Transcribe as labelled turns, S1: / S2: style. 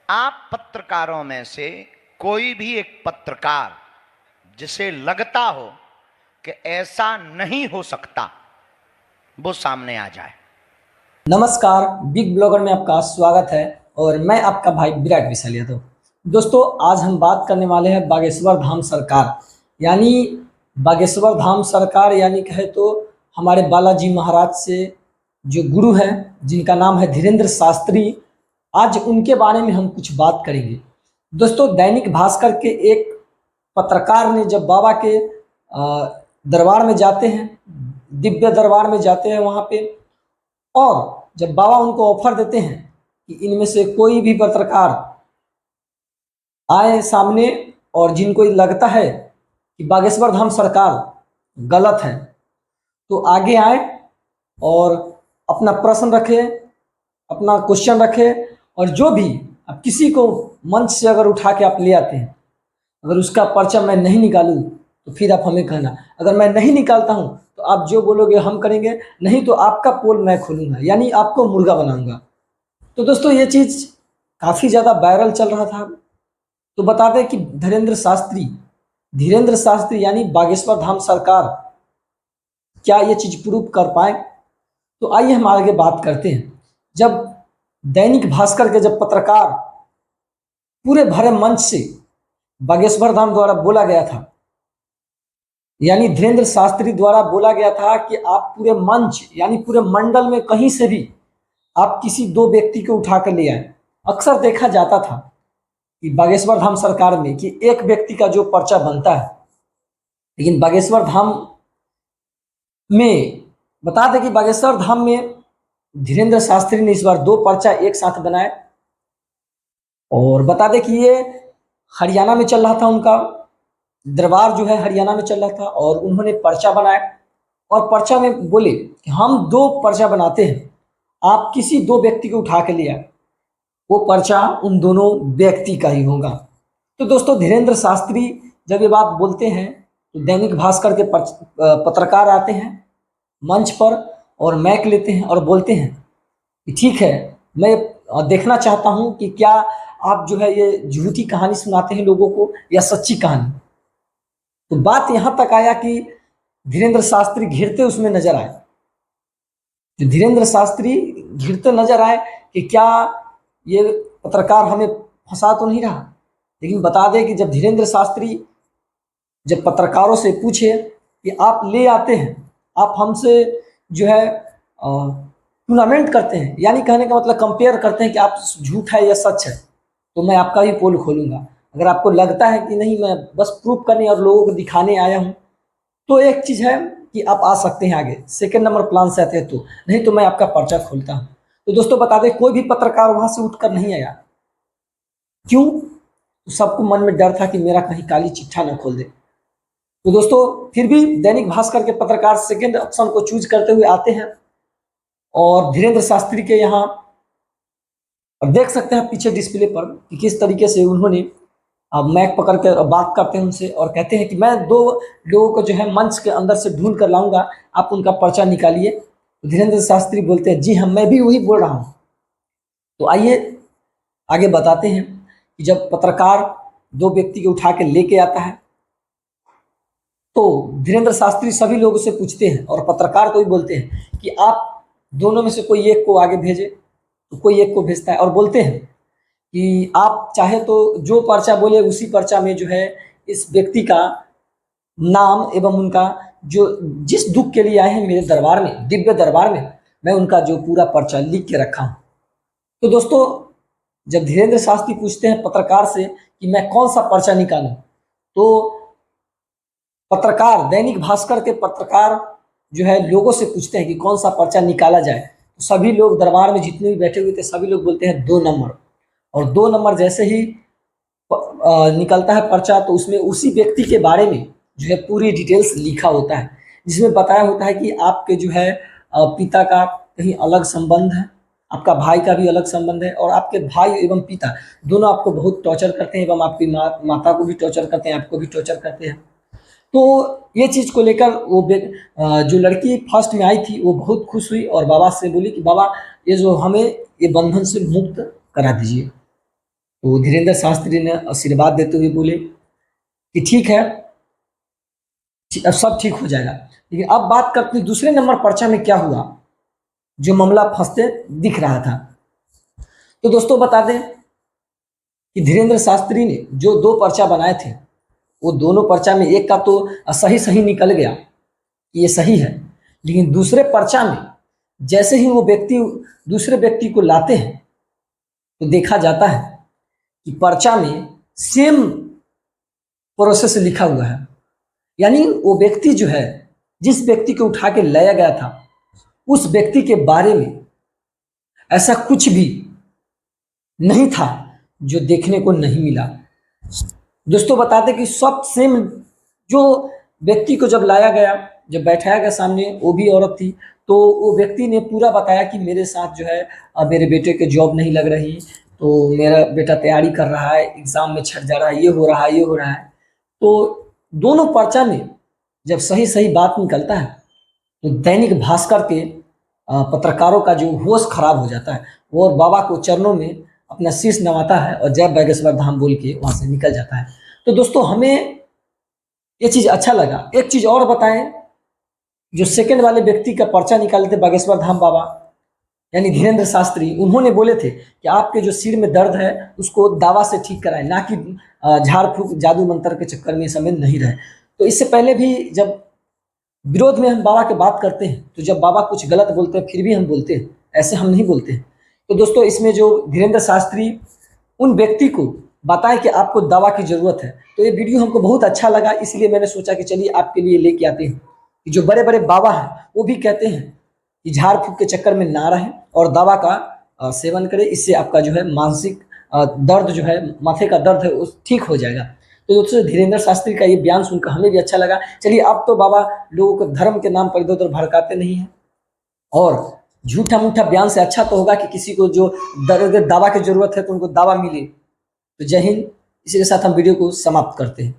S1: आप पत्रकारों में से कोई भी एक पत्रकार जिसे लगता हो कि ऐसा नहीं हो सकता, वो सामने आ जाए।
S2: नमस्कार, बिग ब्लॉगर में आपका स्वागत है और मैं आपका भाई विराट विशाल यादव। दोस्तों, आज हम बात करने वाले हैं बागेश्वर धाम सरकार यानी बागेश्वर धाम सरकार यानी कहे तो हमारे बालाजी महाराज से जो गुरु हैं जिनका नाम है धीरेन्द्र शास्त्री। आज उनके बारे में हम कुछ बात करेंगे। दोस्तों, दैनिक भास्कर के एक पत्रकार ने जब बाबा के दरबार में जाते हैं, दिव्य दरबार में जाते हैं वहाँ पे, और जब बाबा उनको ऑफर देते हैं कि इनमें से कोई भी पत्रकार आए सामने और जिनको लगता है कि बागेश्वर धाम सरकार गलत है तो आगे आए और अपना प्रश्न रखे, अपना क्वेश्चन रखे, और जो भी आप किसी को मंच से अगर उठा के आप ले आते हैं, अगर उसका पर्चा मैं नहीं निकालूं तो फिर आप हमें कहना, अगर मैं नहीं निकालता हूं तो आप जो बोलोगे हम करेंगे, नहीं तो आपका पोल मैं खोलूंगा, यानी आपको मुर्गा बनाऊंगा। तो दोस्तों, ये चीज़ काफ़ी ज़्यादा वायरल चल रहा था। तो बता दें कि धीरेन्द्र शास्त्री यानी बागेश्वर धाम सरकार क्या ये चीज़ प्रूव कर पाए? तो आइए हम आगे बात करते हैं। जब दैनिक भास्कर के जब पत्रकार पूरे भरे मंच से बागेश्वर धाम द्वारा बोला गया था, यानी धीरेन्द्र शास्त्री द्वारा बोला गया था कि आप पूरे मंच यानी पूरे मंडल में कहीं से भी आप किसी दो व्यक्ति को उठा कर ले आए। अक्सर देखा जाता था कि बागेश्वर धाम सरकार में कि एक व्यक्ति का जो पर्चा बनता है, लेकिन बागेश्वर धाम में बता दें कि बागेश्वर धाम में धीरेन्द्र शास्त्री ने इस बार दो पर्चा एक साथ बनाए। और बता दें कि ये हरियाणा में चल रहा था, उनका दरबार जो है हरियाणा में चल रहा था, और उन्होंने पर्चा बनाया और पर्चा में बोले कि हम दो पर्चा बनाते हैं, आप किसी दो व्यक्ति को उठा के ले आए, वो पर्चा उन दोनों व्यक्ति का ही होगा। तो दोस्तों, धीरेन्द्र शास्त्री जब ये बात बोलते हैं तो दैनिक भास्कर के पत्रकार आते हैं मंच पर और माइक लेते हैं और बोलते हैं कि ठीक है, मैं देखना चाहता हूं कि क्या आप जो है ये झूठी कहानी सुनाते हैं लोगों को या सच्ची कहानी। तो बात यहां तक आया कि धीरेन्द्र शास्त्री घिरते उसमें नजर आए। तो धीरेन्द्र शास्त्री घिरते नजर आए कि क्या ये पत्रकार हमें फंसा तो नहीं रहा। लेकिन बता दें कि जब धीरेन्द्र शास्त्री जब पत्रकारों से पूछे कि आप ले आते हैं, आप हमसे जो है टूर्नामेंट करते हैं, यानी कहने का मतलब कंपेयर करते हैं कि आप झूठ है या सच है, तो मैं आपका ही पोल खोलूंगा। अगर आपको लगता है कि नहीं, मैं बस प्रूफ करने और लोगों को दिखाने आया हूँ, तो एक चीज़ है कि आप आ सकते हैं आगे, सेकेंड नंबर प्लान से आते हैं तो, नहीं तो मैं आपका पर्चा खोलता हूँ। तो दोस्तों, बता दें कोई भी पत्रकार वहां से उठकर नहीं आया। क्यों? तो सबको मन में डर था कि मेरा कहीं काली चिट्ठा न खोल दे। तो दोस्तों, फिर भी दैनिक भास्कर के पत्रकार सेकेंड ऑप्शन को चूज करते हुए आते हैं और धीरेन्द्र शास्त्री के यहाँ, और देख सकते हैं पीछे डिस्प्ले पर कि किस तरीके से उन्होंने मैक पकड़ कर बात करते हैं उनसे और कहते हैं कि मैं दो लोगों को जो है मंच के अंदर से ढूंढ कर लाऊंगा, आप उनका पर्चा निकालिए। तो धीरेन्द्र शास्त्री बोलते हैं जी हाँ, मैं भी वही बोल रहा हूँ। तो आइए आगे बताते हैं कि जब पत्रकार दो व्यक्ति को उठा के लेके आता है तो धीरेन्द्र शास्त्री सभी लोगों से पूछते हैं और पत्रकार को भी बोलते हैं कि आप दोनों में से कोई एक को आगे भेजे। तो कोई एक को भेजता है और बोलते हैं कि आप चाहे तो जो पर्चा बोले उसी पर्चा में जो है इस व्यक्ति का नाम एवं उनका जो जिस दुख के लिए आए हैं मेरे दरबार में, दिव्य दरबार में, मैं उनका जो पूरा पर्चा लिख के रखा हूँ। तो दोस्तों, जब धीरेन्द्र शास्त्री पूछते हैं पत्रकार से कि मैं कौन सा पर्चा निकालूं, तो पत्रकार दैनिक भास्कर के पत्रकार जो है लोगों से पूछते हैं कि कौन सा पर्चा निकाला जाए। तो सभी लोग दरबार में जितने भी बैठे हुए थे सभी लोग बोलते हैं 2 नंबर। और 2 नंबर जैसे ही निकलता है पर्चा, तो उसमें उसी व्यक्ति के बारे में जो है पूरी डिटेल्स लिखा होता है, जिसमें बताया होता है कि आपके जो है पिता का कहीं अलग संबंध है, आपका भाई का भी अलग संबंध है, और आपके भाई एवं पिता दोनों आपको बहुत टॉर्चर करते हैं एवं आपकी माता को भी टॉर्चर करते हैं, आपको भी टॉर्चर करते हैं। तो ये चीज़ को लेकर वो जो लड़की फर्स्ट में आई थी वो बहुत खुश हुई और बाबा से बोली कि बाबा, ये जो हमें ये बंधन से मुक्त करा दीजिए। तो धीरेन्द्र शास्त्री ने आशीर्वाद देते हुए बोले कि ठीक है, अब सब ठीक हो जाएगा। लेकिन अब बात करते हैं दूसरे नंबर पर्चा में क्या हुआ, जो मामला फंसते दिख रहा था। तो दोस्तों बता दें कि धीरेन्द्र शास्त्री ने जो 2 पर्चा बनाए थे, वो दोनों पर्चा में एक का तो सही सही निकल गया, ये सही है, लेकिन दूसरे पर्चा में जैसे ही वो व्यक्ति दूसरे व्यक्ति को लाते हैं तो देखा जाता है कि पर्चा में सेम प्रोसेस लिखा हुआ है। यानी वो व्यक्ति जो है, जिस व्यक्ति को उठा के लाया गया था, उस व्यक्ति के बारे में ऐसा कुछ भी नहीं था जो देखने को नहीं मिला। दोस्तों बता दें कि सब सेम, जो व्यक्ति को जब लाया गया, जब बैठाया गया सामने, वो भी औरत थी, तो वो व्यक्ति ने पूरा बताया कि मेरे साथ जो है अब मेरे बेटे के जॉब नहीं लग रही, तो मेरा बेटा तैयारी कर रहा है, एग्ज़ाम में छट जा रहा है, ये हो रहा है, ये हो रहा है। तो दोनों पर्चा में जब सही सही बात निकलता है तो दैनिक भास्कर के पत्रकारों का जो होश खराब हो जाता है, वो और बाबा को चरणों में अपना शीश नवाता है और जय बागेश्वर धाम बोल के वहाँ से निकल जाता है। तो दोस्तों हमें ये चीज़ अच्छा लगा। एक चीज़ और बताएं, जो सेकंड वाले व्यक्ति का पर्चा निकाले थे बागेश्वर धाम बाबा, यानी धीरेन्द्र शास्त्री, उन्होंने बोले थे कि आपके जो सिर में दर्द है उसको दवा से ठीक कराएं, ना कि झाड़ फूक जादू मंत्र के चक्कर में समय नहीं रहे। तो इससे पहले भी जब विरोध में हम बाबा की बात करते हैं, तो जब बाबा कुछ गलत बोलते हैं फिर भी हम बोलते हैं, ऐसे हम नहीं बोलते हैं। तो दोस्तों इसमें जो धीरेन्द्र शास्त्री उन व्यक्ति को बताएं कि आपको दवा की ज़रूरत है, तो ये वीडियो हमको बहुत अच्छा लगा, इसलिए मैंने सोचा कि चलिए आपके लिए लेके आते हैं। कि जो बड़े बड़े बाबा हैं वो भी कहते हैं कि झाड़ फूक के चक्कर में ना रहें और दवा का सेवन करें, इससे आपका जो है मानसिक दर्द जो है, माथे का दर्द है, वो ठीक हो जाएगा। तो दोस्तों धीरेन्द्र शास्त्री का ये बयान सुनकर हमें भी अच्छा लगा। चलिए अब तो बाबा लोगों को धर्म के नाम पर इधर उधर भड़काते नहीं हैं, और झूठा मूठा बयान से अच्छा तो होगा कि किसी को जो दवा की जरूरत है तो उनको दवा मिले। तो जय हिंद। इसी के साथ हम वीडियो को समाप्त करते हैं।